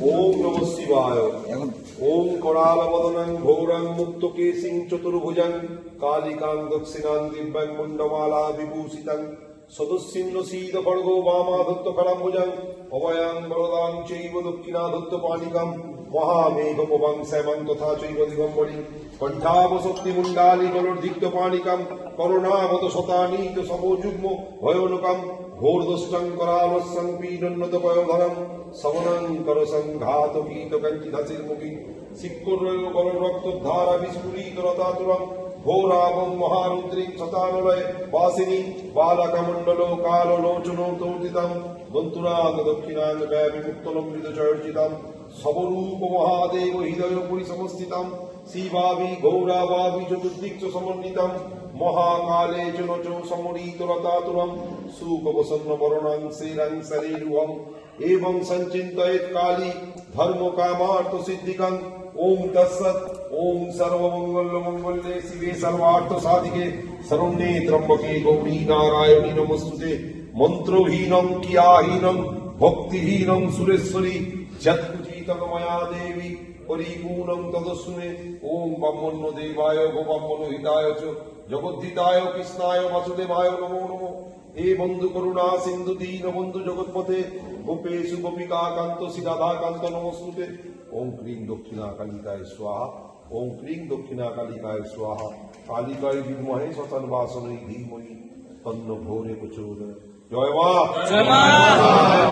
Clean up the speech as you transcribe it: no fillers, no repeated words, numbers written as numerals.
ওম নমঃ শিবায়। ওম করালবদনং ঘোরং মুক্তকেশিং চতুর্ভুজং কালিকাং দক্ষিণাং দিব্যাং মুণ্ডমালা বিভূষিতং সদস্যিন্ন শীত খড়গো বামাধত্ত করাম্বুজং অভয়াং বরদাং চৈব দক্ষিণাধত্ত পাণিকং মহামেঘপবং শ্যামং তথা চৈব দিগম্বরী কণ্ঠাবশক্তি মুণ্ডালি গলর্ধিক্ত পাণিকং করুণাবত শতানীত সমযুগ্ম ভয়োনকং ঘোরদষ্টং করালস্যং পীডন্নত পয়োধরং সমনং করসংঘাত কীত কঞ্চিধাসির মুখী শিক্ষুরয় গল রক্তধারা বিস্ফুরিত রতাতুরং ঘোরাবং মহারুদ্রিং শতানলয় বাসিনী বালকমণ্ডল কাললোচন তৌদিতং দন্তুনাং দক্ষিণাং ব্যবিমুক্তলম্বিত চর্চিতং সবরূপ মহাদেব হৃদয় পরিসমস্থিতং শিবাবি গৌরাবাবি চতুর্দিক্ষ সমন্বিতং মহাকালে চ নচ সমরিত রতাতুরং সুকবসন্ন বরণং শ্রীরং শরীরুহং एवं संचिन्तयेत् काली धर्म कामार्थ सिद्धिकं ओम तत्सत् ओम सर्वमंगलमंगल्ये शिवे सर्वार्थ साधिके शरण्ये त्र्यंबके गौरी नारायणी नमोस्तुते मंत्रहीनं क्रियाहीनं भक्तिहीनं सुरेश्वरी यत्कुचितं मया देवी परिपूर्णं तदस्मे ओम ब्रह्मण्य देवाय गोब्रह्मण्य हिताय च जगद्धिताय कृष्णाय वासुदेवाय नमो नमो हे बंधु करुणा सिंधु दीन बंधु जगत्पते गोपेशु गोपिका कांत श्रीराधा कांत नमोस्तुते ओम क्लीं दक्षिणा कालिकाय स्वाहा ओम क्लीं दक्षिणा कालिकाय स्वाहा कालिकाय विद्महे सतन्वासनै धीमहि तन्नो भोरे प्रचोदयात् जय मां।